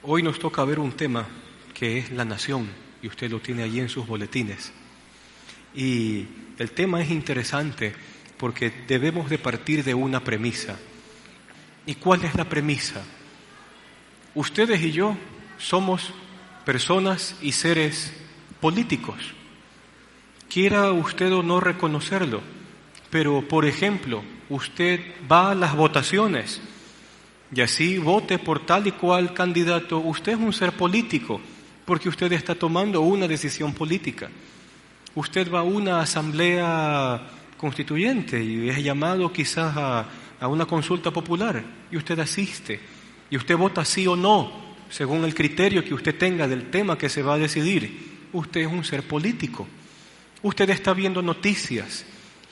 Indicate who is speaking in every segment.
Speaker 1: Hoy nos toca ver un tema que es la nación, y usted lo tiene allí en sus boletines. Y el tema es interesante porque debemos de partir de una premisa. ¿Y cuál es la premisa? Ustedes y yo somos personas y seres políticos. Quiera usted o no reconocerlo, pero por ejemplo, usted va a las votaciones y así vote por tal y cual candidato. Usted es un ser político porque usted está tomando una decisión política. Usted va a una asamblea constituyente y es llamado quizás a una consulta popular y usted asiste y usted vota sí o no según el criterio que usted tenga del tema que se va a decidir. Usted es un ser político. Usted está viendo noticias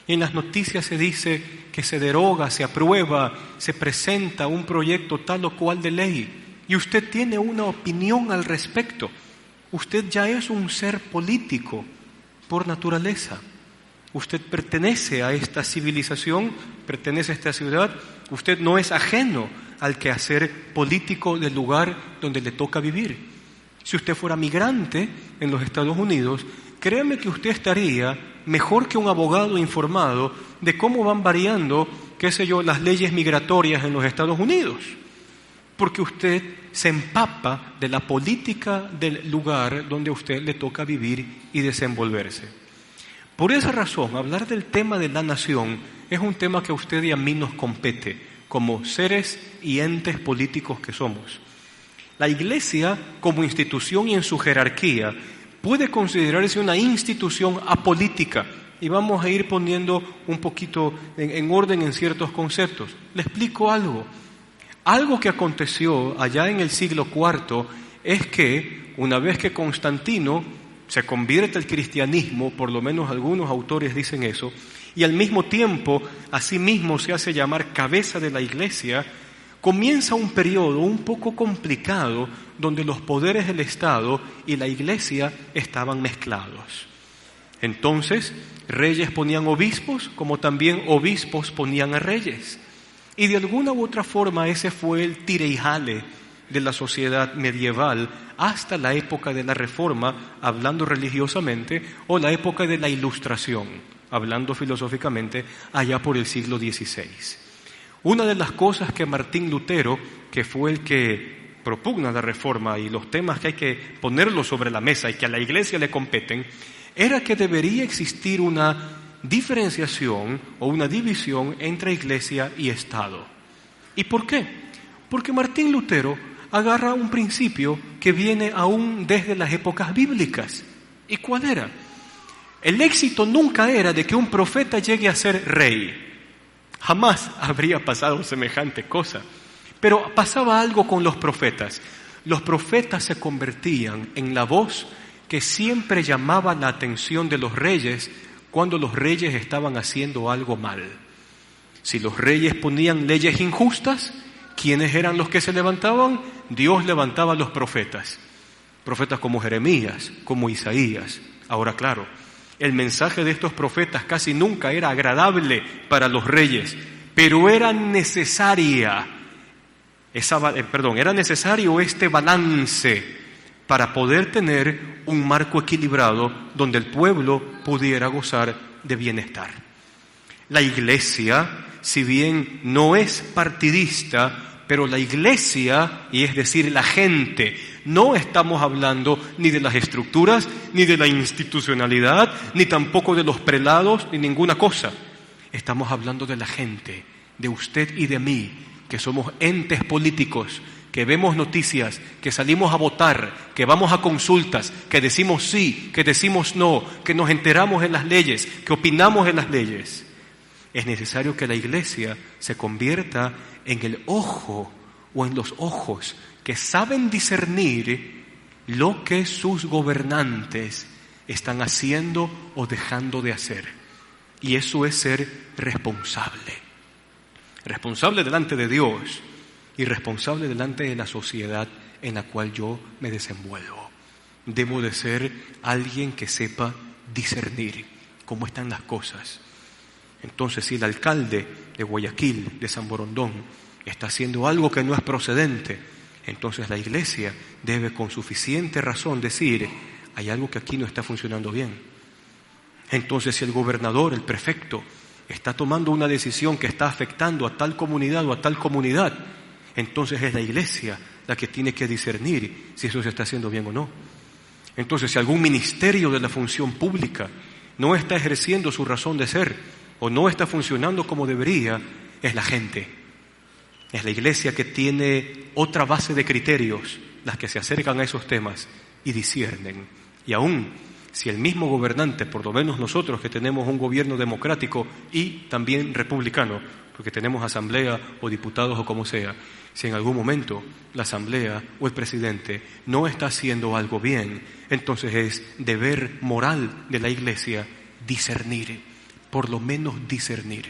Speaker 1: y en las noticias se dice que se deroga, se aprueba, se presenta un proyecto tal o cual de ley y usted tiene una opinión al respecto. Usted ya es un ser político por naturaleza. Usted pertenece a esta civilización, pertenece a esta ciudad. Usted no es ajeno al quehacer político del lugar donde le toca vivir. Si usted fuera migrante en los Estados Unidos, créame que usted estaría mejor que un abogado informado de cómo van variando, las leyes migratorias en los Estados Unidos. Porque usted se empapa de la política del lugar donde a usted le toca vivir y desenvolverse. Por esa razón, hablar del tema de la nación es un tema que a usted y a mí nos compete como seres y entes políticos que somos. La Iglesia, como institución y en su jerarquía, puede considerarse una institución apolítica. Y vamos a ir poniendo un poquito en orden en ciertos conceptos. Le explico algo. Algo que aconteció allá en el siglo IV es que una vez que Constantino se convierte al cristianismo, por lo menos algunos autores dicen eso, y al mismo tiempo a sí mismo se hace llamar cabeza de la Iglesia, comienza un periodo un poco complicado donde los poderes del Estado y la Iglesia estaban mezclados. Entonces, reyes ponían obispos, como también obispos ponían a reyes. Y de alguna u otra forma ese fue el tire y jale de la sociedad medieval hasta la época de la Reforma, hablando religiosamente, o la época de la Ilustración, hablando filosóficamente, allá por el siglo XVI. Una de las cosas que Martín Lutero, que fue el que propugna la Reforma y los temas que hay que ponerlos sobre la mesa y que a la Iglesia le competen, era que debería existir una diferenciación o una división entre Iglesia y Estado. ¿Y por qué? Porque Martín Lutero agarra un principio que viene aún desde las épocas bíblicas. ¿Y cuál era? El éxito nunca era de que un profeta llegue a ser rey. Jamás habría pasado semejante cosa. Pero pasaba algo con los profetas. Los profetas se convertían en la voz que siempre llamaba la atención de los reyes cuando los reyes estaban haciendo algo mal. Si los reyes ponían leyes injustas, ¿quiénes eran los que se levantaban? Dios levantaba a los profetas. Profetas como Jeremías, como Isaías. Ahora, claro, el mensaje de estos profetas casi nunca era agradable para los reyes, pero era necesario este balance para poder tener un marco equilibrado donde el pueblo pudiera gozar de bienestar. La Iglesia, si bien no es partidista, pero la Iglesia, y es decir, la gente, no estamos hablando ni de las estructuras, ni de la institucionalidad, ni tampoco de los prelados, ni ninguna cosa. Estamos hablando de la gente, de usted y de mí, que somos entes políticos, que vemos noticias, que salimos a votar, que vamos a consultas, que decimos sí, que decimos no, que nos enteramos en las leyes, que opinamos en las leyes. Es necesario que la Iglesia se convierta en el ojo o en los ojos que saben discernir lo que sus gobernantes están haciendo o dejando de hacer. Y eso es ser responsable. Responsable delante de Dios y responsable delante de la sociedad en la cual yo me desenvuelvo. Debo de ser alguien que sepa discernir cómo están las cosas. Entonces, si el alcalde de Guayaquil, de San Borondón, está haciendo algo que no es procedente, Entonces la iglesia debe con suficiente razón decir, hay algo que aquí no está funcionando bien. Entonces si el gobernador, el prefecto, está tomando una decisión que está afectando a tal comunidad o a tal comunidad, entonces es la iglesia la que tiene que discernir si eso se está haciendo bien o no. Entonces si algún ministerio de la función pública no está ejerciendo su razón de ser o no está funcionando como debería, es la gente. Es la iglesia que tiene otra base de criterios, las que se acercan a esos temas y disciernen. Y aún si el mismo gobernante, por lo menos nosotros que tenemos un gobierno democrático y también republicano, porque tenemos asamblea o diputados o como sea, si en algún momento la asamblea o el presidente no está haciendo algo bien, entonces es deber moral de la iglesia discernir, por lo menos discernir.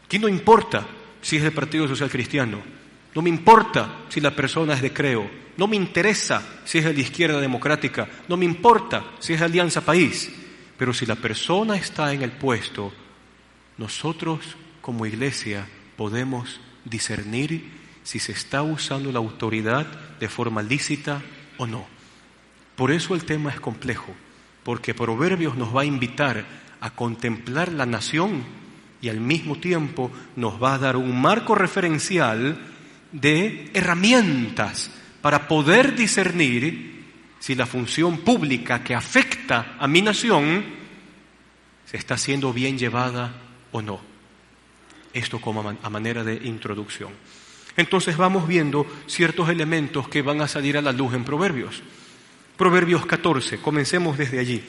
Speaker 1: Aquí no importa si es del Partido Social Cristiano, no me importa si la persona es de Creo, no me interesa si es de la Izquierda Democrática, no me importa si es de Alianza País, pero si la persona está en el puesto, nosotros como iglesia podemos discernir si se está usando la autoridad de forma lícita o no. Por eso el tema es complejo, porque Proverbios nos va a invitar a contemplar la nación y al mismo tiempo nos va a dar un marco referencial de herramientas para poder discernir si la función pública que afecta a mi nación se está siendo bien llevada o no. Esto como a manera de introducción. Entonces vamos viendo ciertos elementos que van a salir a la luz en Proverbios. Proverbios 14, comencemos desde allí.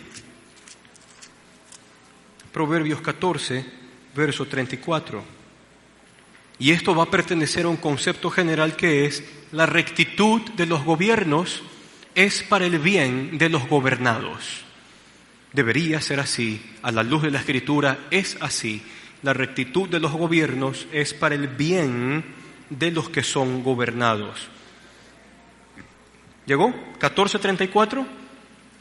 Speaker 1: Proverbios 14, verso 34. Y esto va a pertenecer a un concepto general que es la rectitud de los gobiernos es para el bien de los gobernados. Debería ser así, a la luz de la Escritura es así. La rectitud de los gobiernos es para el bien de los que son gobernados. ¿Llegó? 14:34.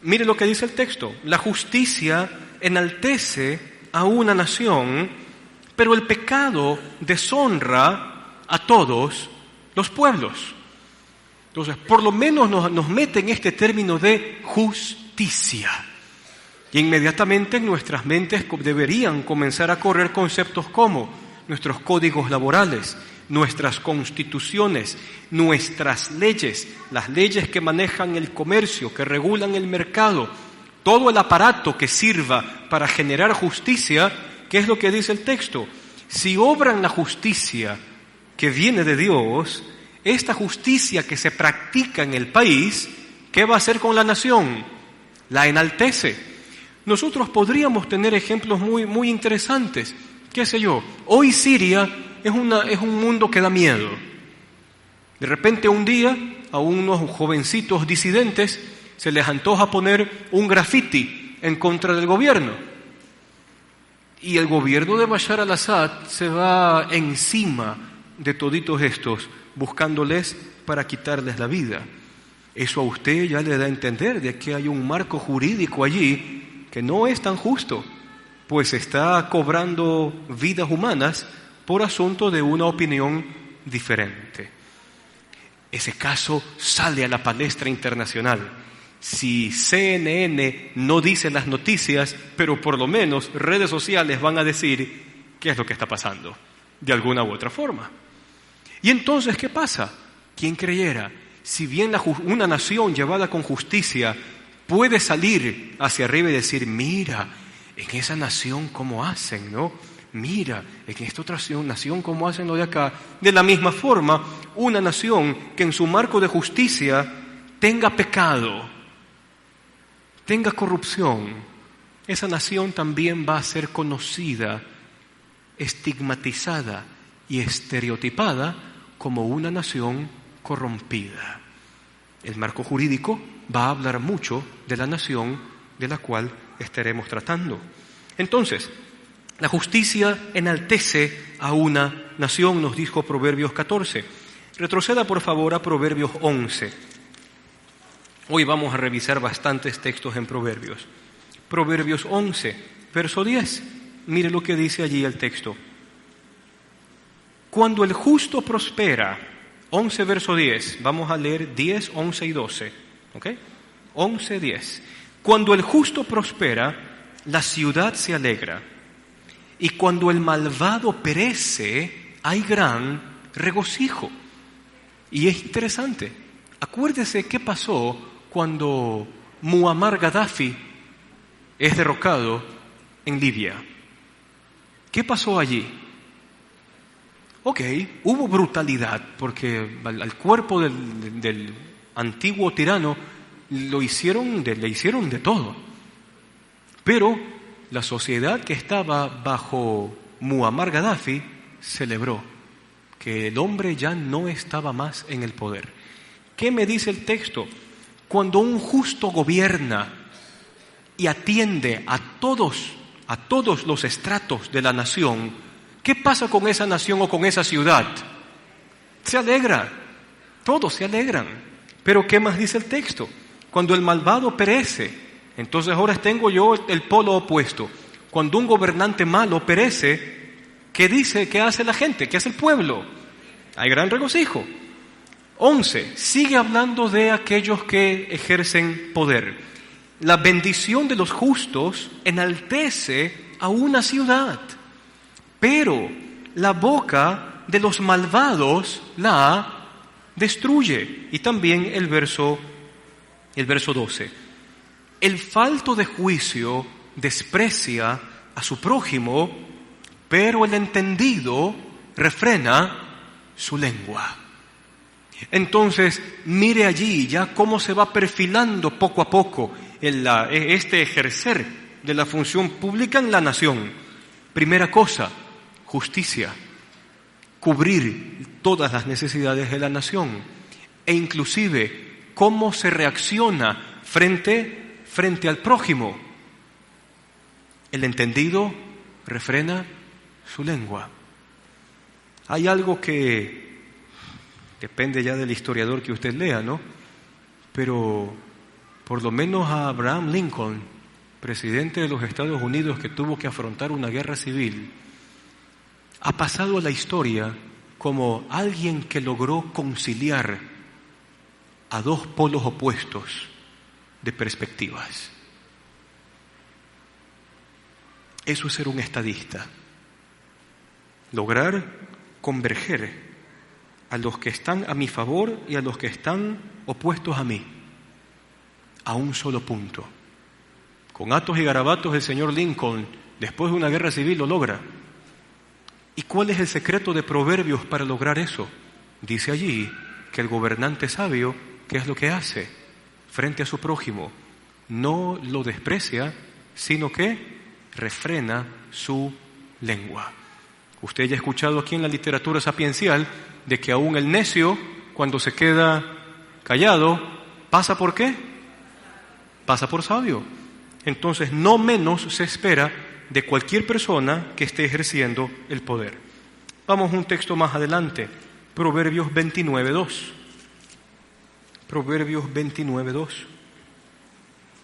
Speaker 1: Mire lo que dice el texto. La justicia enaltece a una nación, pero el pecado deshonra a todos los pueblos. Entonces, por lo menos nos mete en este término de justicia. Y inmediatamente en nuestras mentes deberían comenzar a correr conceptos como nuestros códigos laborales, nuestras constituciones, nuestras leyes, las leyes que manejan el comercio, que regulan el mercado, todo el aparato que sirva para generar justicia. ¿Qué es lo que dice el texto? Si obran la justicia que viene de Dios, esta justicia que se practica en el país, ¿qué va a hacer con la nación? La enaltece. Nosotros podríamos tener ejemplos muy interesantes. ¿Qué sé yo? Hoy Siria es un mundo que da miedo. De repente un día a unos jovencitos disidentes se les antoja poner un grafiti en contra del gobierno. Y el gobierno de Bashar al-Assad se va encima de toditos estos, buscándoles para quitarles la vida. Eso a usted ya le da a entender de que hay un marco jurídico allí que no es tan justo, pues está cobrando vidas humanas por asunto de una opinión diferente. Ese caso sale a la palestra internacional. Si CNN no dice las noticias, pero por lo menos redes sociales van a decir qué es lo que está pasando, de alguna u otra forma. Y entonces, ¿qué pasa? ¿Quién creyera? Si bien una nación llevada con justicia puede salir hacia arriba y decir, mira, en esa nación cómo hacen, ¿no? Mira, en esta otra nación cómo hacen lo de acá. De la misma forma, una nación que en su marco de justicia tenga pecado, tenga corrupción, esa nación también va a ser conocida, estigmatizada y estereotipada como una nación corrompida. El marco jurídico va a hablar mucho de la nación de la cual estaremos tratando. Entonces, la justicia enaltece a una nación, nos dijo Proverbios 14. Retroceda por favor a Proverbios 11. Hoy vamos a revisar bastantes textos en Proverbios. Proverbios 11, verso 10. Mire lo que dice allí el texto. Cuando el justo prospera, 11, verso 10. Vamos a leer 10, 11 y 12. ¿Ok? 11, 10. Cuando el justo prospera, la ciudad se alegra. Y cuando el malvado perece, hay gran regocijo. Y es interesante. Acuérdese qué pasó cuando Muammar Gaddafi es derrocado en Libia. ¿Qué pasó allí? Ok, hubo brutalidad porque al cuerpo del antiguo tirano le hicieron de todo. Pero la sociedad que estaba bajo Muammar Gaddafi celebró que el hombre ya no estaba más en el poder. ¿Qué me dice el texto? Cuando un justo gobierna y atiende a todos los estratos de la nación, ¿qué pasa con esa nación o con esa ciudad? Se alegra, todos se alegran. Pero ¿qué más dice el texto? Cuando el malvado perece, entonces ahora tengo yo el polo opuesto. Cuando un gobernante malo perece, ¿qué dice? ¿Qué hace la gente? ¿Qué hace el pueblo? Hay gran regocijo. 11. Sigue hablando de aquellos que ejercen poder. La bendición de los justos enaltece a una ciudad, pero la boca de los malvados la destruye. Y también el verso 12. El falto de juicio desprecia a su prójimo, pero el entendido refrena su lengua. Entonces, mire allí ya cómo se va perfilando poco a poco este ejercer de la función pública en la nación. Primera cosa, justicia, cubrir todas las necesidades de la nación e inclusive cómo se reacciona frente al prójimo. El entendido refrena su lengua. Hay algo que depende ya del historiador que usted lea, ¿no? Pero por lo menos a Abraham Lincoln, presidente de los Estados Unidos que tuvo que afrontar una guerra civil, ha pasado a la historia como alguien que logró conciliar a dos polos opuestos de perspectivas. Eso es ser un estadista. Lograr converger a los que están a mi favor y a los que están opuestos a mí, a un solo punto. Con atos y garabatos el señor Lincoln, después de una guerra civil, lo logra. ¿Y cuál es el secreto de Proverbios para lograr eso? Dice allí que el gobernante sabio, ¿qué es lo que hace frente a su prójimo? No lo desprecia, sino que refrena su lengua. Usted ya ha escuchado aquí en la literatura sapiencial de que aún el necio, cuando se queda callado, ¿pasa por qué? Pasa por sabio. Entonces, no menos se espera de cualquier persona que esté ejerciendo el poder. Vamos a un texto más adelante, Proverbios 29:2. Proverbios 29:2.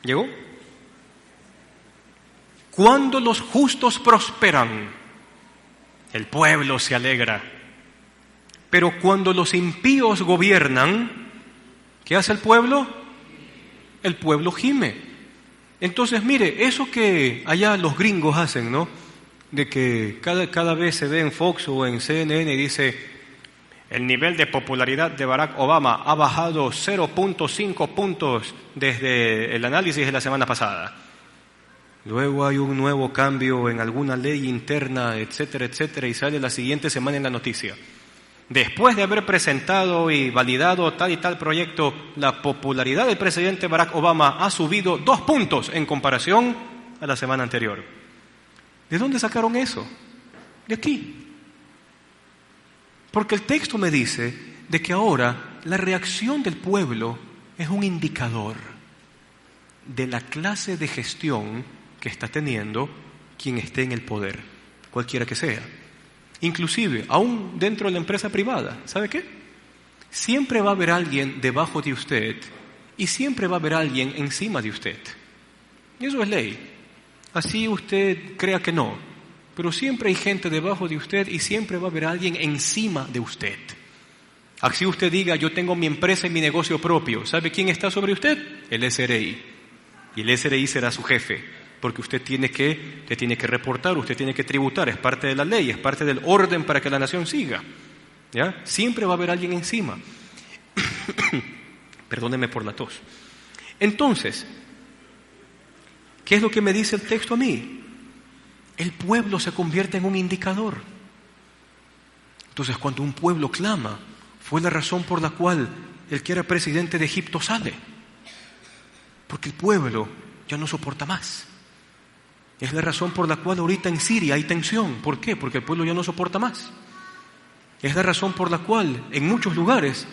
Speaker 1: ¿Llegó? Cuando los justos prosperan, el pueblo se alegra. Pero cuando los impíos gobiernan, ¿qué hace el pueblo? El pueblo gime. Entonces, mire, eso que allá los gringos hacen, ¿no? De que cada vez se ve en Fox o en CNN y dice, el nivel de popularidad de Barack Obama ha bajado 0.5 puntos desde el análisis de la semana pasada. Luego hay un nuevo cambio en alguna ley interna, etcétera, etcétera, y sale la siguiente semana en la noticia. Después de haber presentado y validado tal y tal proyecto, la popularidad del presidente Barack Obama ha subido 2 puntos en comparación a la semana anterior. ¿De dónde sacaron eso? De aquí. Porque el texto me dice de que ahora la reacción del pueblo es un indicador de la clase de gestión que está teniendo quien esté en el poder, cualquiera que sea. Inclusive, aún dentro de la empresa privada, ¿sabe qué? Siempre va a haber alguien debajo de usted y siempre va a haber alguien encima de usted. Y eso es ley. Así usted crea que no, pero siempre hay gente debajo de usted y siempre va a haber alguien encima de usted. Así usted diga, yo tengo mi empresa y mi negocio propio. ¿Sabe quién está sobre usted? El SRI. Y el SRI será su jefe, porque usted tiene que reportar, usted tiene que tributar, es parte de la ley, es parte del orden para que la nación siga. ¿Ya? Siempre va a haber alguien encima. Perdóneme por la tos. Entonces, ¿qué es lo que me dice el texto a mí? El pueblo se convierte en un indicador. Entonces, cuando un pueblo clama, fue la razón por la cual el que era presidente de Egipto sale. Porque el pueblo ya no soporta más. Es la razón por la cual ahorita en Siria hay tensión. ¿Por qué? Porque el pueblo ya no soporta más. Es la razón por la cual en muchos lugares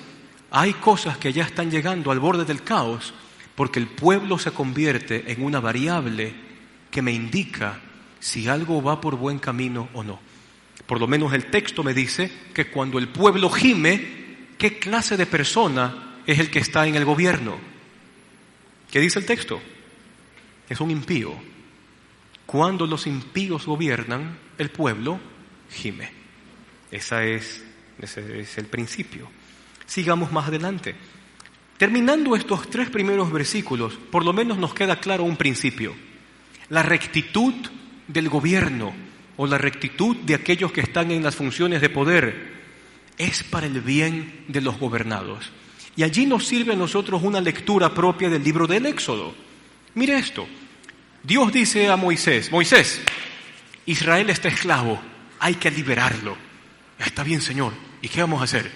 Speaker 1: hay cosas que ya están llegando al borde del caos, porque el pueblo se convierte en una variable que me indica si algo va por buen camino o no. Por lo menos el texto me dice que cuando el pueblo gime, ¿qué clase de persona es el que está en el gobierno? ¿Qué dice el texto? Es un impío. Cuando los impíos gobiernan, el pueblo gime. Ese es el principio. Sigamos más adelante. Terminando estos 3 primeros versículos, por lo menos nos queda claro un principio. La rectitud del gobierno o la rectitud de aquellos que están en las funciones de poder es para el bien de los gobernados. Y allí nos sirve a nosotros una lectura propia del libro del Éxodo. Mire esto. Dios dice a Moisés, Moisés, Israel está esclavo, hay que liberarlo. Está bien, Señor. ¿Y qué vamos a hacer?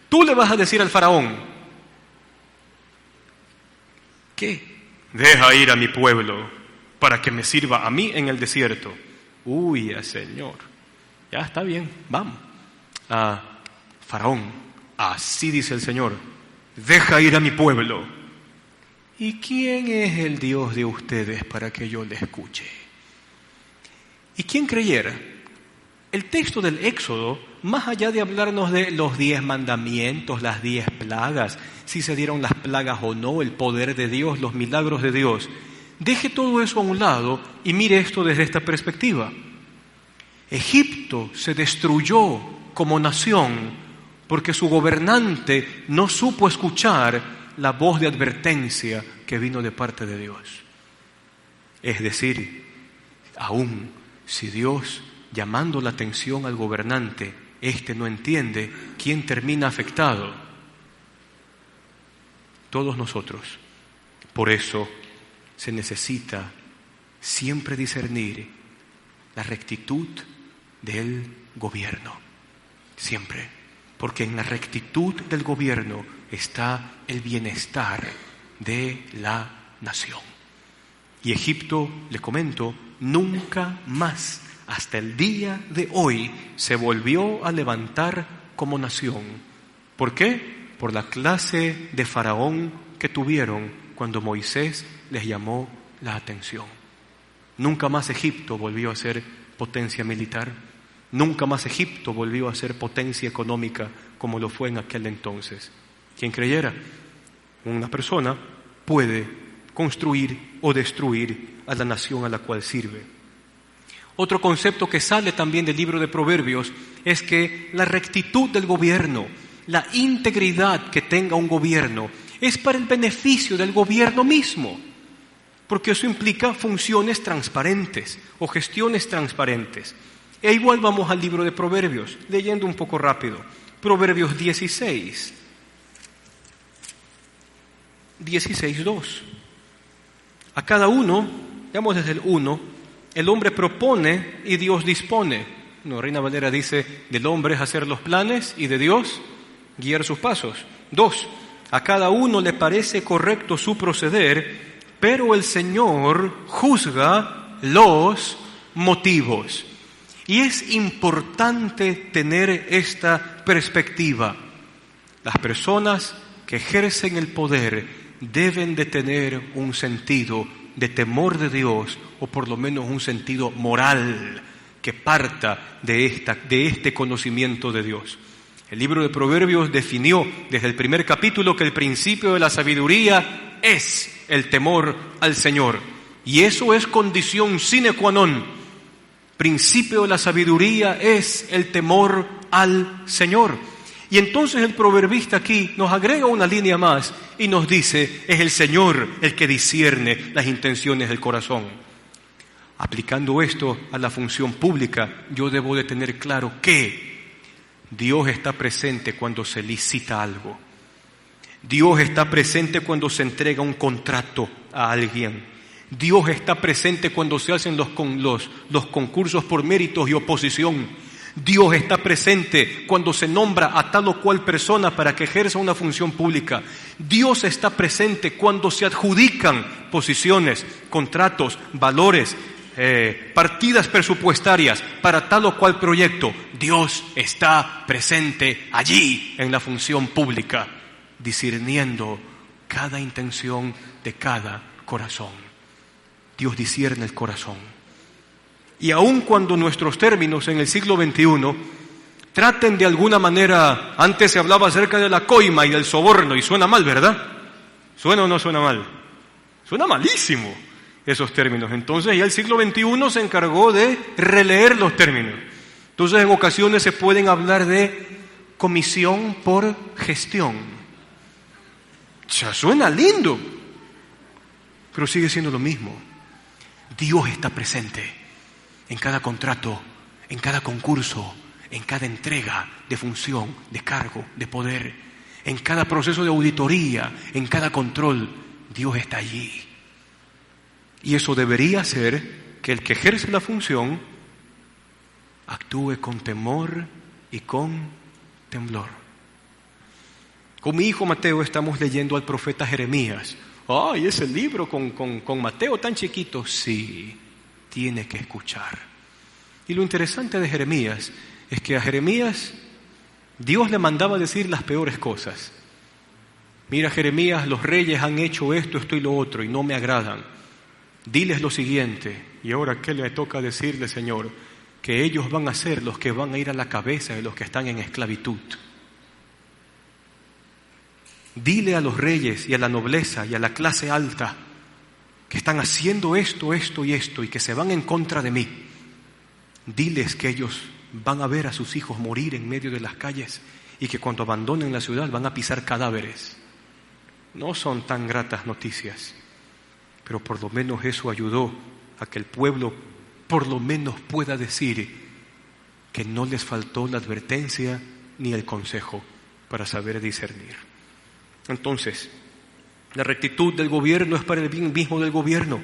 Speaker 1: Tú le vas a decir al faraón, ¿qué? Deja ir a mi pueblo para que me sirva a mí en el desierto. Uy, Señor. Ya está bien, vamos. Faraón, así dice el Señor, deja ir a mi pueblo. ¿Y quién es el Dios de ustedes para que yo le escuche? ¿Y quién creyera? El texto del Éxodo, más allá de hablarnos de los 10 mandamientos, las 10 plagas, si se dieron las plagas o no, el poder de Dios, los milagros de Dios, deje todo eso a un lado y mire esto desde esta perspectiva. Egipto se destruyó como nación porque su gobernante no supo escuchar la voz de advertencia que vino de parte de Dios. Es decir, aún si Dios, llamando la atención al gobernante, éste no entiende, ¿quién termina afectado? Todos nosotros. Por eso se necesita siempre discernir la rectitud del gobierno. Siempre. Porque en la rectitud del gobierno está el bienestar de la nación. Y Egipto, le comento, nunca más, hasta el día de hoy, se volvió a levantar como nación. ¿Por qué? Por la clase de faraón que tuvieron cuando Moisés les llamó la atención. Nunca más Egipto volvió a ser potencia militar. Nunca más Egipto volvió a ser potencia económica como lo fue en aquel entonces. Quien creyera, una persona puede construir o destruir a la nación a la cual sirve. Otro concepto que sale también del libro de Proverbios es que la rectitud del gobierno, la integridad que tenga un gobierno, es para el beneficio del gobierno mismo, porque eso implica funciones transparentes o gestiones transparentes. E igual vamos al libro de Proverbios, leyendo un poco rápido. Proverbios 16, 2. A cada uno, veamos desde el 1, el hombre propone y Dios dispone. No, Reina Valera dice, del hombre es hacer los planes y de Dios guiar sus pasos. 2, a cada uno le parece correcto su proceder, pero el Señor juzga los motivos. Y es importante tener esta perspectiva. Las personas que ejercen el poder deben de tener un sentido de temor de Dios, o por lo menos un sentido moral que parta de este conocimiento de Dios. El libro de Proverbios definió desde el primer capítulo que el principio de la sabiduría es el temor al Señor. Y eso es condición sine qua non. Principio de la sabiduría es el temor al Señor. Y entonces el proverbista aquí nos agrega una línea más y nos dice, es el Señor el que discierne las intenciones del corazón. Aplicando esto a la función pública, yo debo de tener claro que Dios está presente cuando se licita algo. Dios está presente cuando se entrega un contrato a alguien. Dios está presente cuando se hacen los concursos por méritos y oposición. Dios está presente cuando se nombra a tal o cual persona para que ejerza una función pública. Dios está presente cuando se adjudican posiciones, contratos, valores, partidas presupuestarias para tal o cual proyecto. Dios está presente allí en la función pública, discerniendo cada intención de cada corazón. Dios discierne el corazón. Y aun cuando nuestros términos en el siglo XXI traten de alguna manera, antes se hablaba acerca de la coima y del soborno, y suena mal, ¿verdad? ¿Suena o no suena mal? Suena malísimo esos términos. Entonces ya el siglo XXI se encargó de releer los términos. Entonces en ocasiones se pueden hablar de comisión por gestión. Ya suena lindo, pero sigue siendo lo mismo. Dios está presente en cada contrato, en cada concurso, en cada entrega de función, de cargo, de poder, en cada proceso de auditoría, en cada control. Dios está allí. Y eso debería hacer que el que ejerce la función actúe con temor y con temblor. Con mi hijo Mateo estamos leyendo al profeta Jeremías. ¡Ay, ese libro con Mateo tan chiquito! Sí, tiene que escuchar. Y lo interesante de Jeremías es que a Jeremías Dios le mandaba decir las peores cosas. Mira, Jeremías, los reyes han hecho esto, esto y lo otro y no me agradan. Diles lo siguiente. ¿Y ahora qué le toca decirle, Señor? Que ellos van a ser los que van a ir a la cabeza de los que están en esclavitud. Dile a los reyes y a la nobleza y a la clase alta que están haciendo esto, esto y esto y que se van en contra de mí. Diles que ellos van a ver a sus hijos morir en medio de las calles y que cuando abandonen la ciudad van a pisar cadáveres. No son tan gratas noticias, pero por lo menos eso ayudó a que el pueblo por lo menos pueda decir que no les faltó la advertencia ni el consejo para saber discernir. Entonces, la rectitud del gobierno es para el bien mismo del gobierno.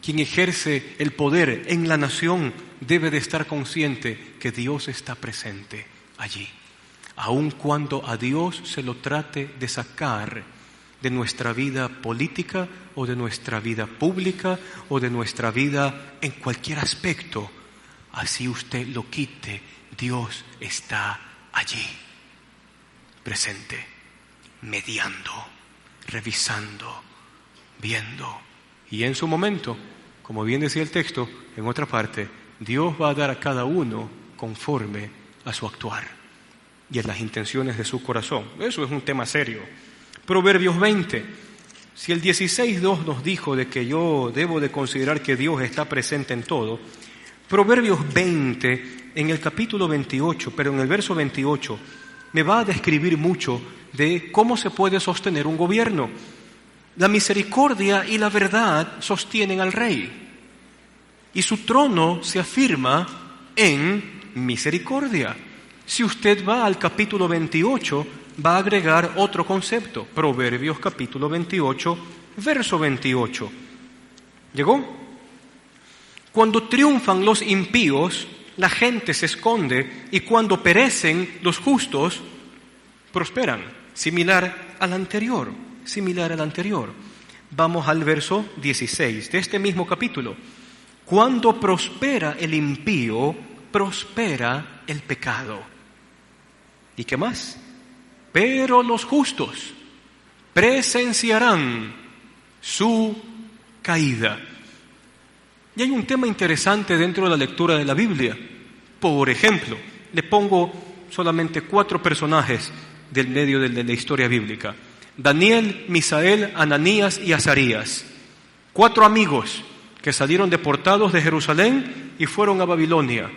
Speaker 1: Quien ejerce el poder en la nación debe de estar consciente que Dios está presente allí, aun cuando a Dios se lo trate de sacar de nuestra vida política o de nuestra vida pública o de nuestra vida en cualquier aspecto. Así usted lo quite, Dios está allí, presente, mediando, revisando, viendo. Y en su momento, como bien decía el texto, en otra parte, Dios va a dar a cada uno conforme a su actuar y a las intenciones de su corazón. Eso es un tema serio. Proverbios 20. Si el 16:2 nos dijo de que yo debo de considerar que Dios está presente en todo, Proverbios 20, en el capítulo 28, pero en el verso 28, me va a describir mucho de cómo se puede sostener un gobierno. La misericordia y la verdad sostienen al rey, y su trono se afirma en misericordia. Si usted va al capítulo 28, va a agregar otro concepto. Proverbios capítulo 28, verso 28. ¿Llegó? Cuando triunfan los impíos, la gente se esconde, y cuando perecen los justos, prosperan. Similar al anterior. Vamos al verso 16 de este mismo capítulo. Cuando prospera el impío, prospera el pecado. ¿Y qué más? Pero los justos presenciarán su caída. Y hay un tema interesante dentro de la lectura de la Biblia. Por ejemplo, le pongo solamente 4 personajes del medio de la historia bíblica: Daniel, Misael, Ananías y Azarías. 4 amigos que salieron deportados de Jerusalén y fueron a Babilonia.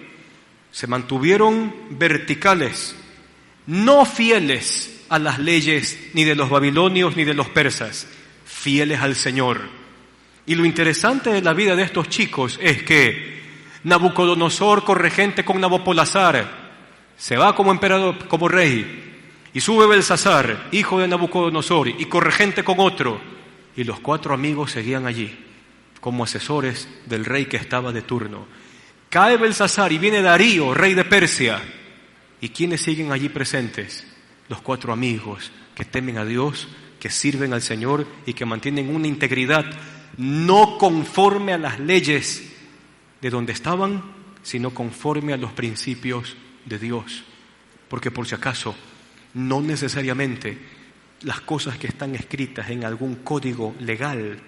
Speaker 1: Se mantuvieron verticales, no fieles a las leyes ni de los babilonios ni de los persas, fieles al Señor. Y lo interesante de la vida de estos chicos es que Nabucodonosor, corregente con Nabopolassar, se va como emperador, como rey, y sube Belsasar, hijo de Nabucodonosor, y corregente con otro, y los 4 amigos seguían allí como asesores del rey que estaba de turno. Cae Belsasar y viene Darío, rey de Persia. ¿Y quiénes siguen allí presentes? Los 4 amigos que temen a Dios, que sirven al Señor y que mantienen una integridad no conforme a las leyes de donde estaban, sino conforme a los principios de Dios. Porque por si acaso, no necesariamente las cosas que están escritas en algún código legal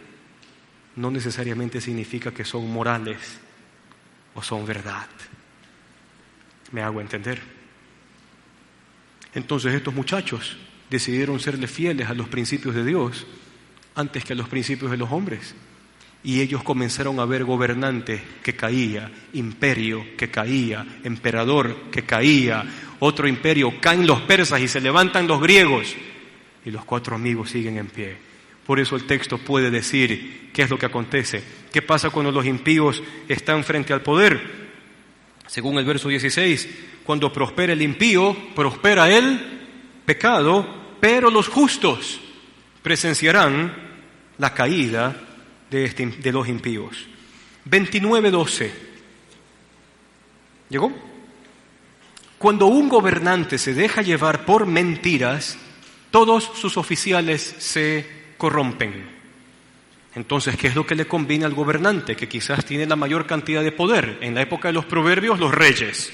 Speaker 1: no necesariamente significa que son morales o son verdad. ¿Me hago entender? Entonces estos muchachos decidieron serle fieles a los principios de Dios antes que a los principios de los hombres. Y ellos comenzaron a ver gobernante que caía, imperio que caía, emperador que caía, otro imperio, caen los persas y se levantan los griegos. Y los 4 amigos siguen en pie. Por eso el texto puede decir qué es lo que acontece. ¿Qué pasa cuando los impíos están frente al poder? Según el verso 16, cuando prospera el impío, prospera el pecado, pero los justos presenciarán la caída de los impíos. 29:12. ¿Llegó? Cuando un gobernante se deja llevar por mentiras, todos sus oficiales se corrompen. Entonces, ¿qué es lo que le conviene al gobernante? Que quizás tiene la mayor cantidad de poder. En la época de los proverbios, los reyes.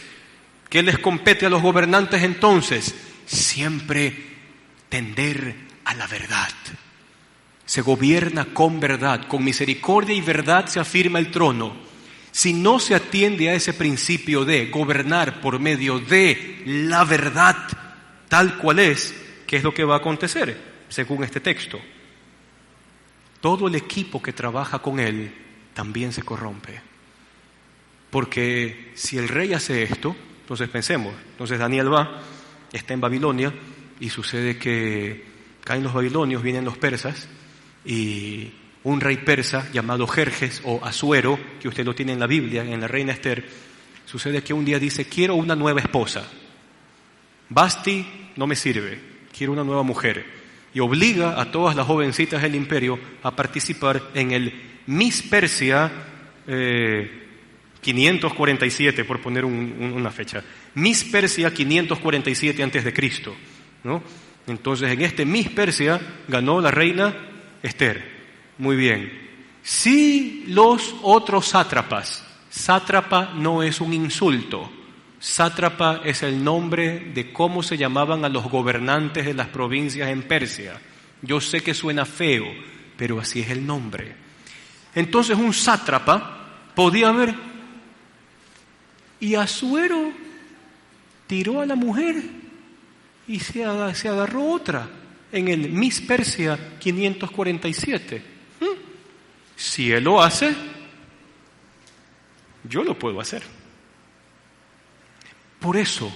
Speaker 1: ¿Qué les compete a los gobernantes entonces? Siempre tender a la verdad. Se gobierna con verdad, con misericordia y verdad se afirma el trono. Si no se atiende a ese principio de gobernar por medio de la verdad, tal cual es, ¿qué es lo que va a acontecer? Según este texto, todo el equipo que trabaja con él también se corrompe. Porque si el rey hace esto, entonces pensemos, entonces Daniel está en Babilonia y sucede que caen los babilonios, vienen los persas y un rey persa llamado Jerjes o Asuero, que usted lo tiene en la Biblia, en la Reina Esther, sucede que un día dice, quiero una nueva esposa. Basti no me sirve, quiero una nueva mujer. Y obliga a todas las jovencitas del imperio a participar en el Miss Persia 547, por poner una fecha. Miss Persia 547 antes de Cristo, ¿no? Entonces en este Miss Persia ganó la reina Esther. Muy bien. Si los otros sátrapas, sátrapa no es un insulto, sátrapa es el nombre de cómo se llamaban a los gobernantes de las provincias en Persia. Yo sé que suena feo, pero así es el nombre. Entonces un sátrapa podía haber, y Asuero tiró a la mujer y se agarró otra en el Miss Persia 547. Si él lo hace, yo lo puedo hacer. Por eso,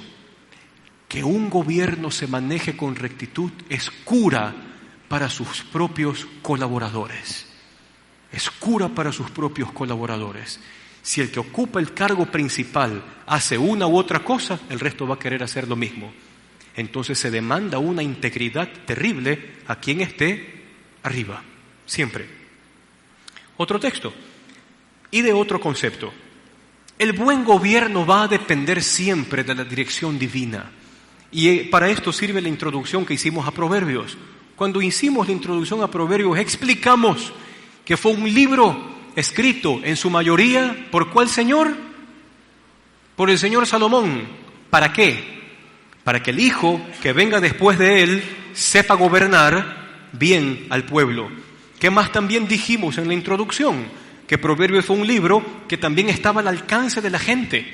Speaker 1: que un gobierno se maneje con rectitud es cura para sus propios colaboradores. Es cura para sus propios colaboradores. Si el que ocupa el cargo principal hace una u otra cosa, el resto va a querer hacer lo mismo. Entonces se demanda una integridad terrible a quien esté arriba, siempre. Otro texto, y de otro concepto. El buen gobierno va a depender siempre de la dirección divina. Y para esto sirve la introducción que hicimos a Proverbios. Cuando hicimos la introducción a Proverbios, explicamos que fue un libro escrito en su mayoría, ¿por cuál señor? Por el señor Salomón. ¿Para qué? Para que el hijo que venga después de él sepa gobernar bien al pueblo. ¿Qué más también dijimos en la introducción? Que Proverbios fue un libro que también estaba al alcance de la gente,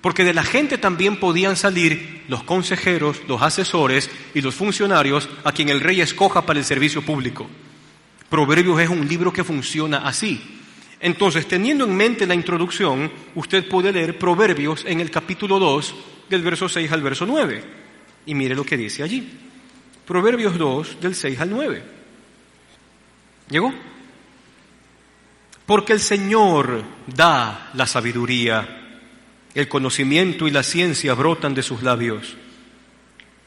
Speaker 1: porque de la gente también podían salir los consejeros, los asesores y los funcionarios a quien el rey escoja para el servicio público. Proverbios es un libro que funciona así. Entonces, teniendo en mente la introducción, usted puede leer Proverbios en el capítulo 2, del verso 6 al verso 9. Y mire lo que dice allí. Proverbios 2, del 6 al 9. ¿Llegó? Porque el Señor da la sabiduría, el conocimiento y la ciencia brotan de sus labios.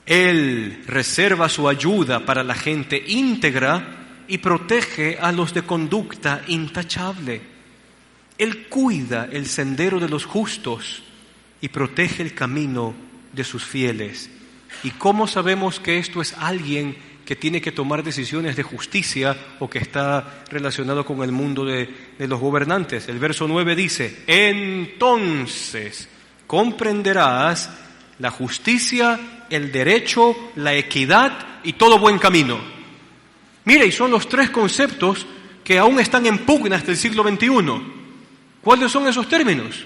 Speaker 1: Él reserva su ayuda para la gente íntegra y protege a los de conducta intachable. Él cuida el sendero de los justos y protege el camino de sus fieles. ¿Y cómo sabemos que esto es alguien que tiene que tomar decisiones de justicia o que está relacionado con el mundo de los gobernantes? El verso 9 dice: entonces comprenderás la justicia, el derecho, la equidad y todo buen camino. Mire, y son los tres conceptos que aún están en pugna hasta el siglo XXI. ¿Cuáles son esos términos?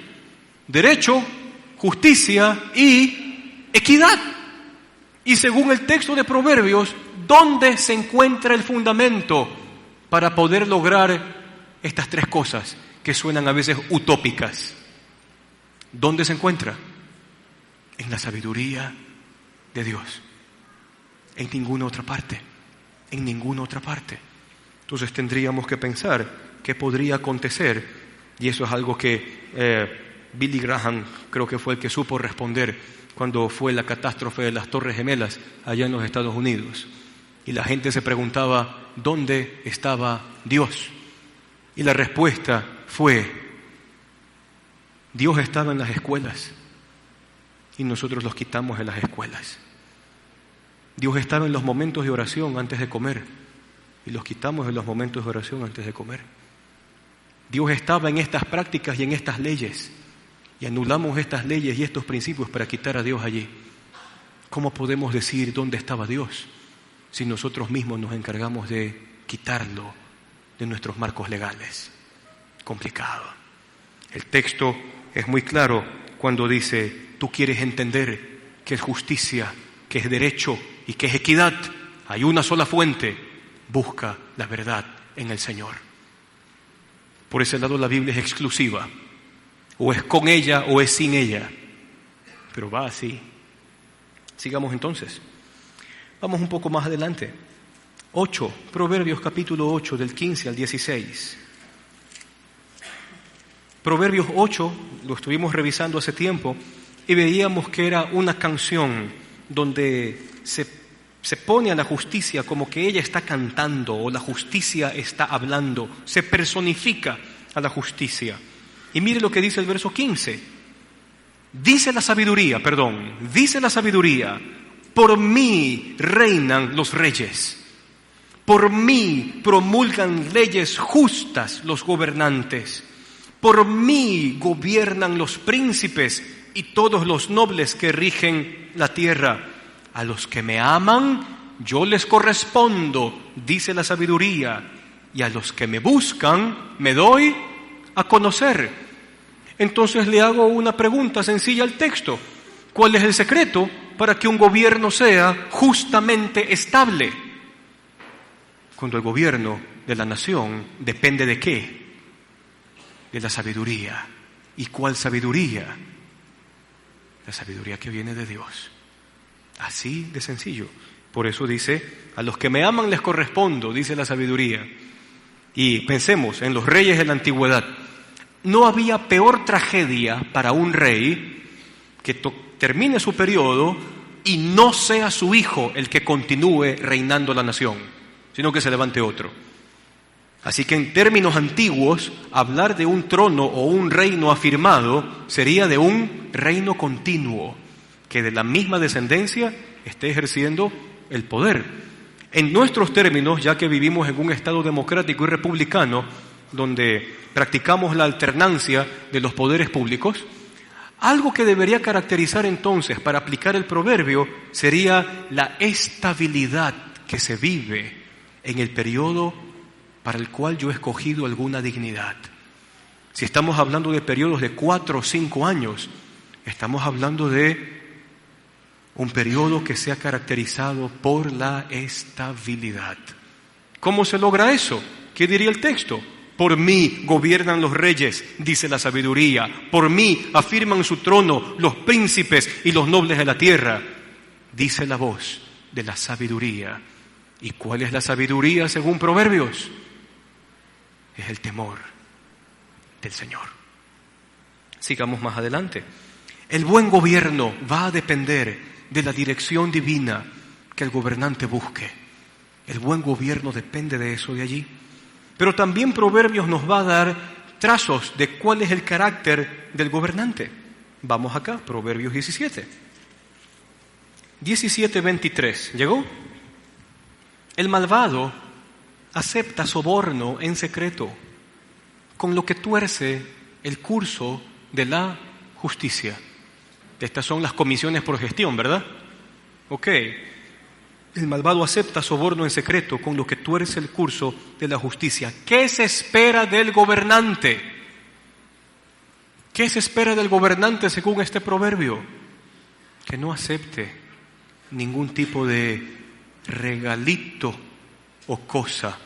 Speaker 1: Derecho, justicia y equidad. Y según el texto de Proverbios, ¿dónde se encuentra el fundamento para poder lograr estas tres cosas que suenan a veces utópicas? ¿Dónde se encuentra? En la sabiduría de Dios. En ninguna otra parte. En ninguna otra parte. Entonces tendríamos que pensar qué podría acontecer, y eso es algo que Billy Graham creo que fue el que supo responder cuando fue la catástrofe de las Torres Gemelas allá en los Estados Unidos. Y la gente se preguntaba, ¿dónde estaba Dios? Y la respuesta fue, Dios estaba en las escuelas y nosotros los quitamos de las escuelas. Dios estaba en los momentos de oración antes de comer y los quitamos de los momentos de oración antes de comer. Dios estaba en estas prácticas y en estas leyes y anulamos estas leyes y estos principios para quitar a Dios allí. ¿Cómo podemos decir dónde estaba Dios si nosotros mismos nos encargamos de quitarlo de nuestros marcos legales? Complicado. El texto es muy claro cuando dice, tú quieres entender que es justicia, que es derecho y que es equidad. Hay una sola fuente. Busca la verdad en el Señor. Por ese lado la Biblia es exclusiva. O es con ella o es sin ella. Pero va así. Sigamos entonces. Vamos un poco más adelante. 8, Proverbios capítulo 8, del 15 al 16. Proverbios 8, lo estuvimos revisando hace tiempo, y veíamos que era una canción donde se pone a la justicia como que ella está cantando o la justicia está hablando, se personifica a la justicia. Y mire lo que dice el verso 15. Dice la sabiduría, por mí reinan los reyes, por mí promulgan leyes justas los gobernantes, por mí gobiernan los príncipes y todos los nobles que rigen la tierra. A los que me aman, yo les correspondo, dice la sabiduría, y a los que me buscan, me doy a conocer. Entonces le hago una pregunta sencilla al texto. ¿Cuál es el secreto para que un gobierno sea justamente estable? Cuando el gobierno de la nación depende ¿de qué? De la sabiduría. ¿Y cuál sabiduría? La sabiduría que viene de Dios. Así de sencillo. Por eso dice, a los que me aman les correspondo, dice la sabiduría. Y pensemos en los reyes de la antigüedad. No había peor tragedia para un rey que termine su periodo y no sea su hijo el que continúe reinando la nación, sino que se levante otro. Así que en términos antiguos, hablar de un trono o un reino afirmado sería de un reino continuo, que de la misma descendencia esté ejerciendo el poder. En nuestros términos, ya que vivimos en un Estado democrático y republicano, donde practicamos la alternancia de los poderes públicos, algo que debería caracterizar entonces para aplicar el proverbio sería la estabilidad que se vive en el periodo para el cual yo he escogido alguna dignidad. Si estamos hablando de periodos de 4 o 5 años, estamos hablando de un periodo que sea caracterizado por la estabilidad. ¿Cómo se logra eso? ¿Qué diría el texto? Por mí gobiernan los reyes, dice la sabiduría. Por mí afirman su trono los príncipes y los nobles de la tierra. dice la voz de la sabiduría. ¿Y cuál es la sabiduría según Proverbios? Es el temor del Señor. Sigamos más adelante. El buen gobierno va a depender de la dirección divina que el gobernante busque. El buen gobierno depende de eso de allí. Pero también Proverbios nos va a dar trazos de cuál es el carácter del gobernante. Vamos acá, Proverbios 17. 17:23. ¿Llegó? El malvado acepta soborno en secreto, con lo que tuerce el curso de la justicia. Estas son las comisiones por gestión, ¿verdad? Ok. El malvado acepta soborno en secreto, con lo que tuerce el curso de la justicia. ¿Qué se espera del gobernante? ¿Qué se espera del gobernante según este proverbio? Que no acepte ningún tipo de regalito o cosa.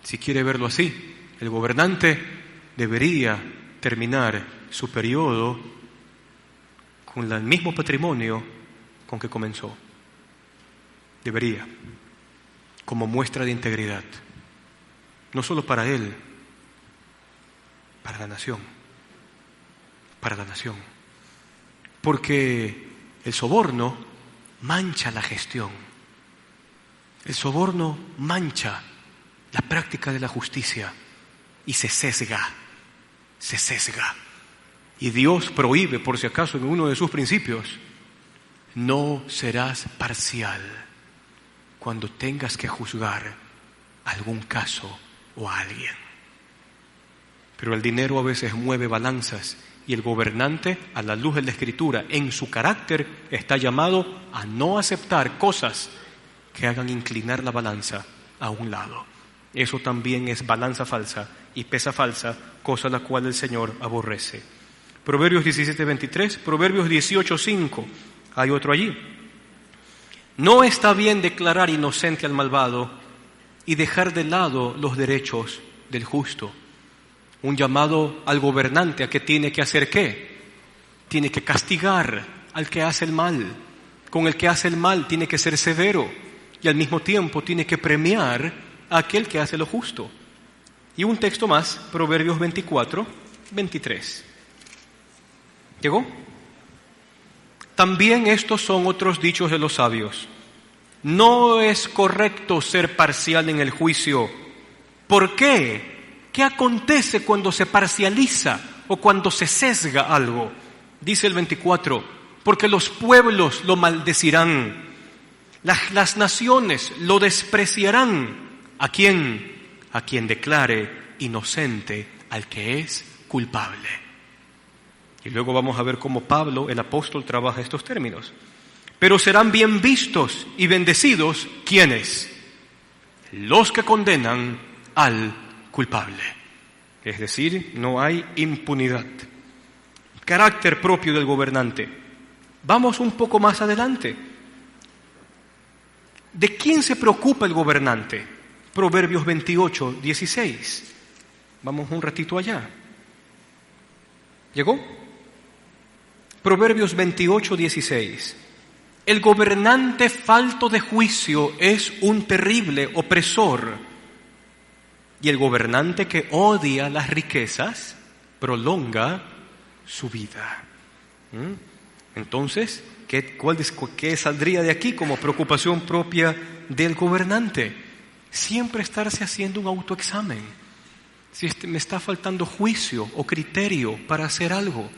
Speaker 1: Si quiere verlo así, el gobernante debería terminar su periodo con el mismo patrimonio con que comenzó. Debería, como muestra de integridad, no solo para él, para la nación, porque el soborno mancha la gestión, el soborno mancha la práctica de la justicia y se sesga, y Dios prohíbe, por si acaso, en uno de sus principios: no serás parcial cuando tengas que juzgar algún caso o a alguien. Pero el dinero a veces mueve balanzas y el gobernante, a la luz de la Escritura, en su carácter, está llamado a no aceptar cosas que hagan inclinar la balanza a un lado. Eso también es balanza falsa y pesa falsa, cosa la cual el Señor aborrece. Proverbios 17:23, Proverbios 18:5, hay otro allí. No está bien declarar inocente al malvado y dejar de lado los derechos del justo. Un llamado al gobernante a que tiene que hacer ¿qué? Tiene que castigar al que hace el mal. Con el que hace el mal tiene que ser severo y al mismo tiempo tiene que premiar a aquel que hace lo justo. Y un texto más, Proverbios 24:23. ¿Llegó? También estos son otros dichos de los sabios. No es correcto ser parcial en el juicio. ¿Por qué? ¿Qué acontece cuando se parcializa o cuando se sesga algo? Dice el 24, porque los pueblos lo maldecirán, las naciones lo despreciarán. ¿A quién? A quien declare inocente al que es culpable. Y luego vamos a ver cómo Pablo, el apóstol, trabaja estos términos. Pero serán bien vistos y bendecidos, ¿quiénes? Los que condenan al culpable. Es decir, no hay impunidad. Carácter propio del gobernante. Vamos un poco más adelante. ¿De quién se preocupa el gobernante? Proverbios 28:16. Vamos un ratito allá. ¿Llegó? Proverbios 28:16. El gobernante falto de juicio es un terrible opresor, y el gobernante que odia las riquezas prolonga su vida. Entonces, ¿qué saldría de aquí como preocupación propia del gobernante? Siempre estarse haciendo un autoexamen. Si me está faltando juicio o criterio para hacer algo.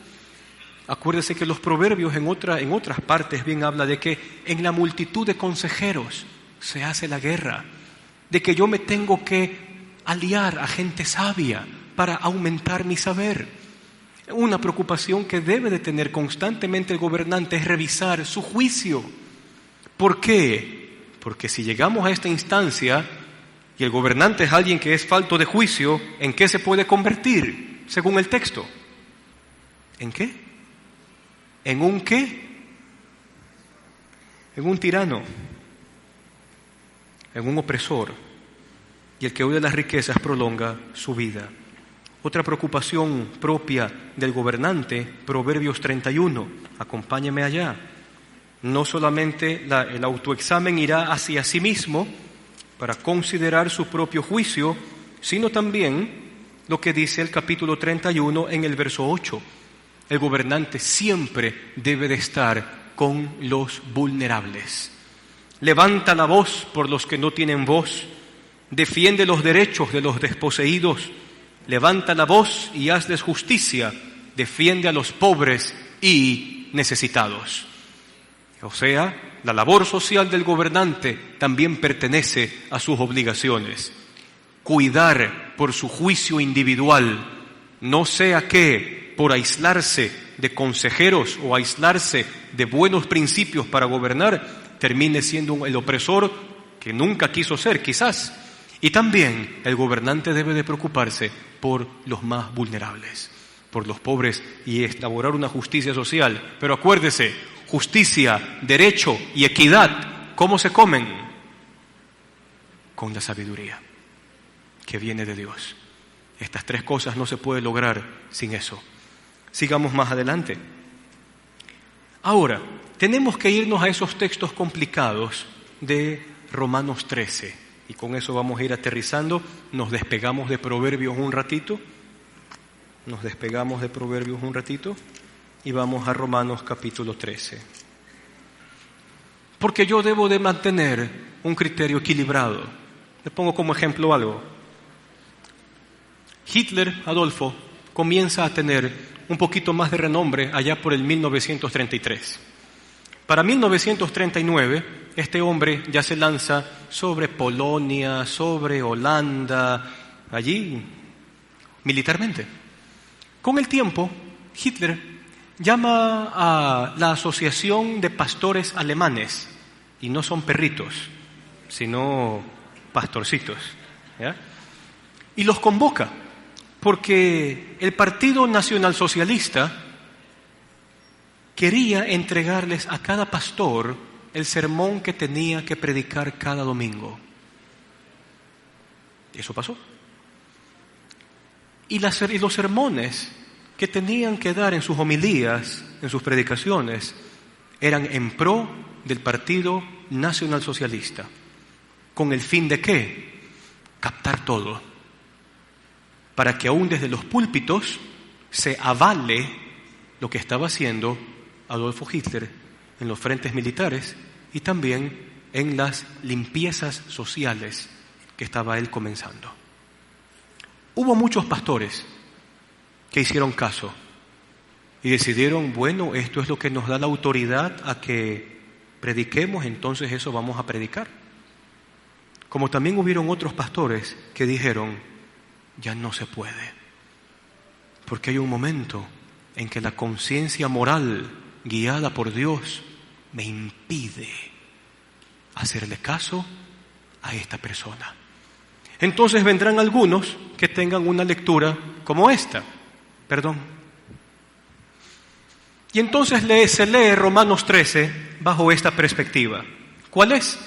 Speaker 1: Acuérdese que los proverbios en otras partes bien habla de que en la multitud de consejeros se hace la guerra, de que yo me tengo que aliar a gente sabia para aumentar mi saber. Una preocupación que debe de tener constantemente el gobernante es revisar su juicio. ¿Por qué? Porque si llegamos a esta instancia y el gobernante es alguien que es falto de juicio, ¿en qué se puede convertir según el texto? ¿En qué? ¿En un qué? En un tirano, en un opresor, y el que odia las riquezas prolonga su vida. Otra preocupación propia del gobernante, Proverbios 31, acompáñeme allá. No solamente el autoexamen irá hacia sí mismo para considerar su propio juicio, sino también lo que dice el capítulo 31 en el verso 8. El gobernante siempre debe de estar con los vulnerables. Levanta la voz por los que no tienen voz. Defiende los derechos de los desposeídos. Levanta la voz y hazles justicia. Defiende a los pobres y necesitados. O sea, la labor social del gobernante también pertenece a sus obligaciones. Cuidar por su juicio individual, no sea que por aislarse de consejeros o aislarse de buenos principios para gobernar, termine siendo el opresor que nunca quiso ser, quizás. Y también el gobernante debe de preocuparse por los más vulnerables, por los pobres y elaborar una justicia social. Pero acuérdese, justicia, derecho y equidad, ¿cómo se comen? Con la sabiduría que viene de Dios. Estas tres cosas no se puede lograr sin eso. Sigamos más adelante. Ahora, tenemos que irnos a esos textos complicados de Romanos 13. Y con eso vamos a ir aterrizando. Nos despegamos de Proverbios un ratito. Y vamos a Romanos capítulo 13. Porque yo debo de mantener un criterio equilibrado. Les pongo como ejemplo algo. Hitler, Adolfo, comienza a tener un poquito más de renombre allá por el 1933. Para 1939, este hombre ya se lanza sobre Polonia, sobre Holanda, allí militarmente. Con el tiempo, Hitler llama a la Asociación de Pastores Alemanes, y no son perritos, sino pastorcitos, ¿ya? Y los convoca, porque el Partido Nacionalsocialista quería entregarles a cada pastor el sermón que tenía que predicar cada domingo. Eso pasó. Y los sermones que tenían que dar en sus homilías, en sus predicaciones, eran en pro del Partido Nacionalsocialista. ¿Con el fin de qué? Captar todo. Para que aún desde los púlpitos se avale lo que estaba haciendo Adolfo Hitler en los frentes militares y también en las limpiezas sociales que estaba él comenzando. Hubo muchos pastores que hicieron caso y decidieron, bueno, esto es lo que nos da la autoridad a que prediquemos, entonces eso vamos a predicar. Como también hubieron otros pastores que dijeron, ya no se puede, porque hay un momento en que la conciencia moral guiada por Dios me impide hacerle caso a esta persona. Entonces vendrán algunos que tengan una lectura como esta. Y entonces se lee Romanos 13 bajo esta perspectiva. ¿Cuál es?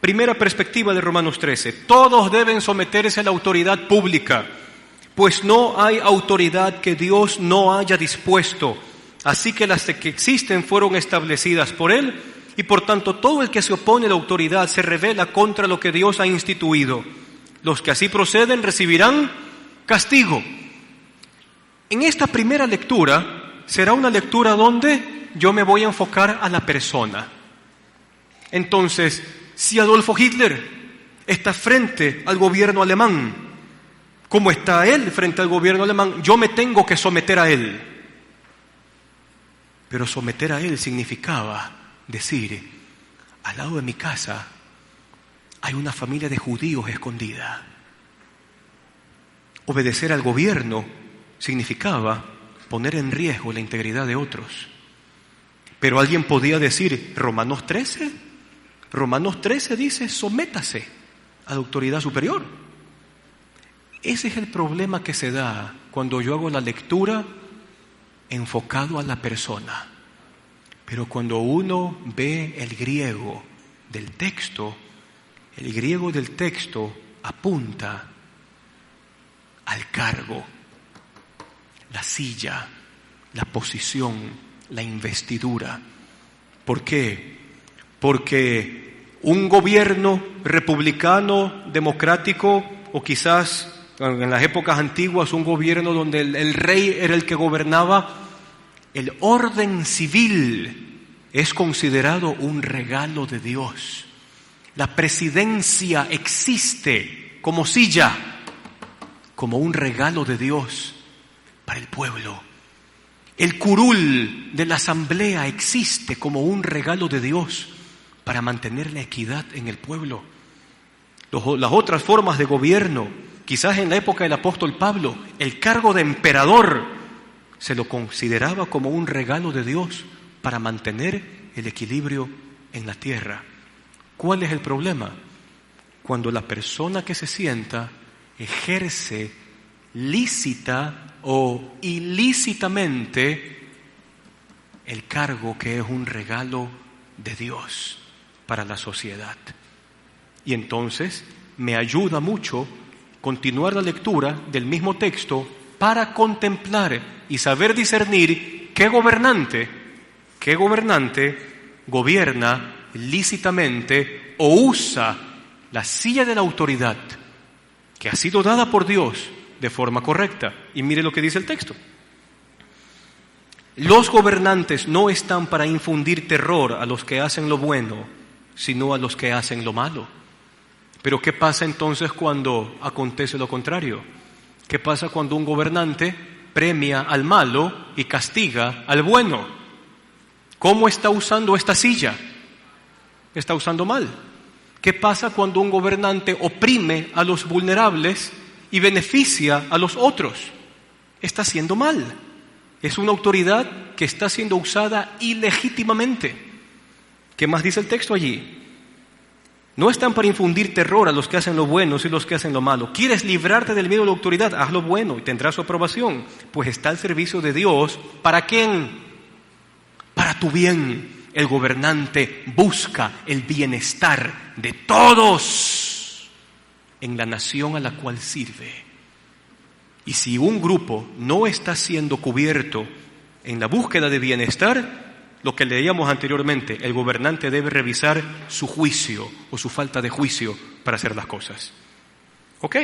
Speaker 1: Primera perspectiva de Romanos 13. Todos deben someterse a la autoridad pública, pues no hay autoridad que Dios no haya dispuesto. Así que las que existen fueron establecidas por Él, y por tanto todo el que se opone a la autoridad se rebela contra lo que Dios ha instituido. Los que así proceden recibirán castigo. En esta primera lectura será una lectura donde yo me voy a enfocar a la persona. Entonces, si Adolfo Hitler está frente al gobierno alemán, como está él frente al gobierno alemán, yo me tengo que someter a él. Pero someter a él significaba decir, al lado de mi casa hay una familia de judíos escondida. Obedecer al gobierno significaba poner en riesgo la integridad de otros. Pero alguien podía decir, Romanos 13 dice, sométase a la autoridad superior. Ese es el problema que se da cuando yo hago la lectura enfocado a la persona. Pero cuando uno ve el griego del texto apunta al cargo, la silla, la posición, la investidura. ¿Por qué? Porque un gobierno republicano, democrático, o quizás en las épocas antiguas un gobierno donde el rey era el que gobernaba, el orden civil es considerado un regalo de Dios. La presidencia existe como silla, como un regalo de Dios para el pueblo. El curul de la asamblea existe como un regalo de Dios para mantener la equidad en el pueblo. Las otras formas de gobierno, quizás en la época del apóstol Pablo, el cargo de emperador se lo consideraba como un regalo de Dios para mantener el equilibrio en la tierra. ¿Cuál es el problema? Cuando la persona que se sienta ejerce lícita o ilícitamente el cargo que es un regalo de Dios para la sociedad. Y entonces me ayuda mucho continuar la lectura del mismo texto para contemplar y saber discernir qué gobernante gobierna lícitamente o usa la silla de la autoridad que ha sido dada por Dios de forma correcta. Y mire lo que dice el texto. Los gobernantes no están para infundir terror a los que hacen lo bueno, sino a los que hacen lo malo. Pero ¿qué pasa entonces cuando acontece lo contrario? ¿Qué pasa cuando un gobernante premia al malo y castiga al bueno? ¿Cómo está usando esta silla? Está usando mal. ¿Qué pasa cuando un gobernante oprime a los vulnerables y beneficia a los otros? Está haciendo mal. Es una autoridad que está siendo usada ilegítimamente. ¿Qué más dice el texto allí? No están para infundir terror a los que hacen lo bueno y los que hacen lo malo. ¿Quieres librarte del miedo de la autoridad? Haz lo bueno y tendrás su aprobación. Pues está al servicio de Dios. ¿Para quién? Para tu bien. El gobernante busca el bienestar de todos en la nación a la cual sirve. Y si un grupo no está siendo cubierto en la búsqueda de bienestar, lo que leíamos anteriormente, el gobernante debe revisar su juicio o su falta de juicio para hacer las cosas. Ok,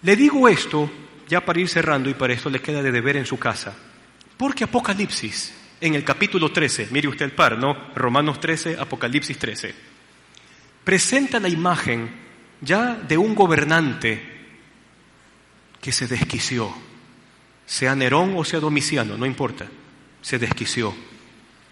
Speaker 1: le digo esto ya para ir cerrando y para esto le queda de deber en su casa. Porque Apocalipsis, en el capítulo 13, mire usted el par, ¿no? Romanos 13, Apocalipsis 13, presenta la imagen ya de un gobernante que se desquició, sea Nerón o sea Domiciano, no importa, se desquició.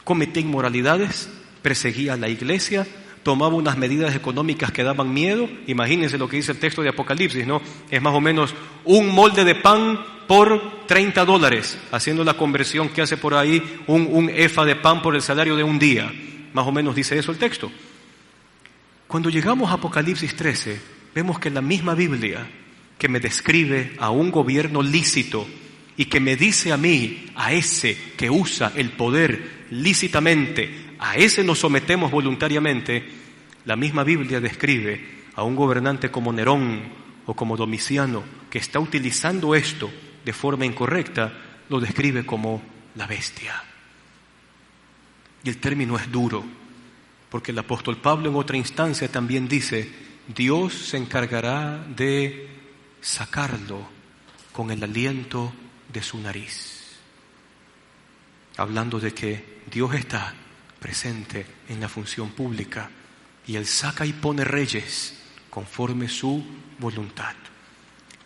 Speaker 1: Cometía inmoralidades, perseguía a la iglesia, tomaba unas medidas económicas que daban miedo. Imagínense lo que dice el texto de Apocalipsis, ¿no? Es más o menos un molde de pan por $30, haciendo la conversión que hace por ahí un efa de pan por el salario de un día. Más o menos dice eso el texto. Cuando llegamos a Apocalipsis 13, vemos que la misma Biblia que me describe a un gobierno lícito y que me dice a mí, a ese que usa el poder lícitamente, a ese nos sometemos voluntariamente, la misma Biblia describe a un gobernante como Nerón o como Domiciano que está utilizando esto de forma incorrecta, lo describe como la bestia. Y el término es duro, porque el apóstol Pablo en otra instancia también dice, Dios se encargará de sacarlo con el aliento de su nariz. Hablando de que Dios está presente en la función pública y Él saca y pone reyes conforme su voluntad.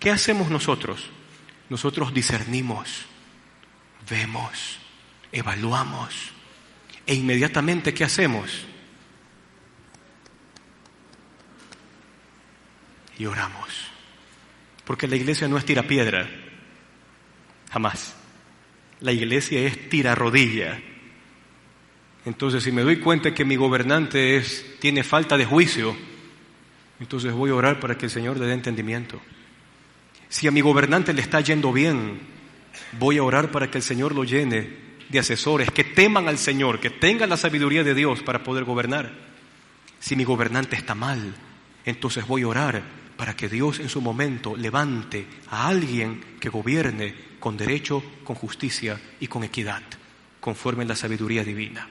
Speaker 1: ¿Qué hacemos nosotros? Nosotros discernimos, vemos, evaluamos e inmediatamente ¿qué hacemos? Y oramos. Porque la iglesia no es tirapiedra, jamás. La iglesia es tirarrodilla. Entonces, si me doy cuenta que mi gobernante tiene falta de juicio, entonces voy a orar para que el Señor le dé entendimiento. Si a mi gobernante le está yendo bien, voy a orar para que el Señor lo llene de asesores que teman al Señor, que tengan la sabiduría de Dios para poder gobernar. Si mi gobernante está mal, entonces voy a orar para que Dios en su momento levante a alguien que gobierne con derecho, con justicia y con equidad, conforme a la sabiduría divina.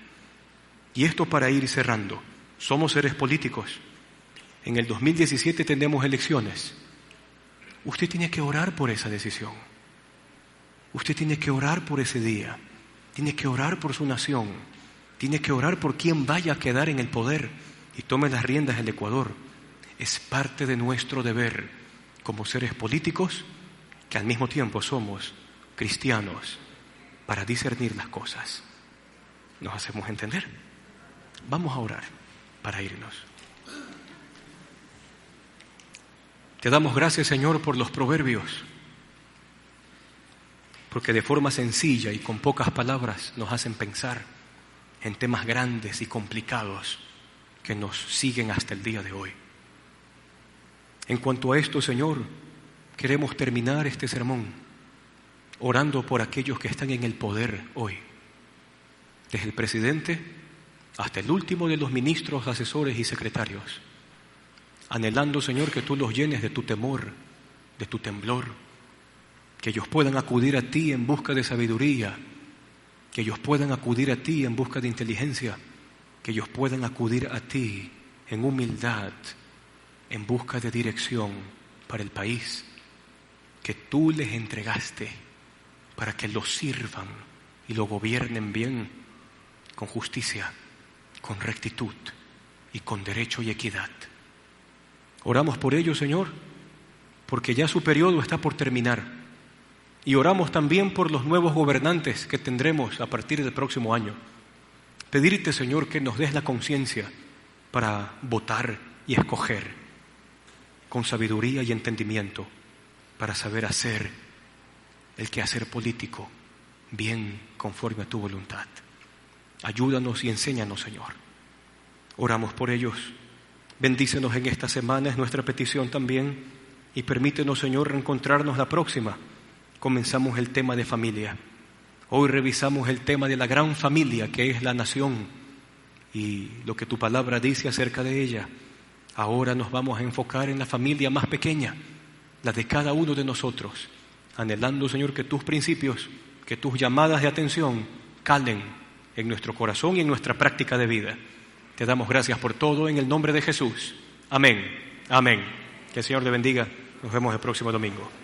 Speaker 1: Y esto para ir cerrando. Somos seres políticos. En el 2017 tendremos elecciones. Usted tiene que orar por esa decisión. Usted tiene que orar por ese día. Tiene que orar por su nación. Tiene que orar por quien vaya a quedar en el poder y tome las riendas del Ecuador. Es parte de nuestro deber como seres políticos que al mismo tiempo somos cristianos para discernir las cosas. ¿Nos hacemos entender? Vamos a orar para irnos. Te damos gracias, Señor, por los proverbios, porque de forma sencilla y con pocas palabras nos hacen pensar en temas grandes y complicados que nos siguen hasta el día de hoy. En cuanto a esto, Señor, queremos terminar este sermón orando por aquellos que están en el poder hoy, desde el presidente hasta el último de los ministros, asesores y secretarios, anhelando, Señor, que tú los llenes de tu temor, de tu temblor, que ellos puedan acudir a ti en busca de sabiduría, que ellos puedan acudir a ti en busca de inteligencia, que ellos puedan acudir a ti en humildad, en busca de dirección para el país que tú les entregaste para que lo sirvan y lo gobiernen bien, con justicia, con rectitud y con derecho y equidad. Oramos por ello, Señor, porque ya su periodo está por terminar. Y oramos también por los nuevos gobernantes que tendremos a partir del próximo año. Pedirte, Señor, que nos des la conciencia para votar y escoger con sabiduría y entendimiento para saber hacer el quehacer político bien conforme a tu voluntad. Ayúdanos y enséñanos, Señor. Oramos por ellos. Bendícenos en esta semana, es nuestra petición también, y permítenos, Señor, reencontrarnos la próxima. Comenzamos el tema de familia. Hoy revisamos el tema de la gran familia que es la nación y lo que tu palabra dice acerca de ella. Ahora nos vamos a enfocar en la familia más pequeña, la de cada uno de nosotros, anhelando, Señor, que tus principios, que tus llamadas de atención calen en nuestro corazón y en nuestra práctica de vida. Te damos gracias por todo en el nombre de Jesús. Amén. Amén. Que el Señor te bendiga. Nos vemos el próximo domingo.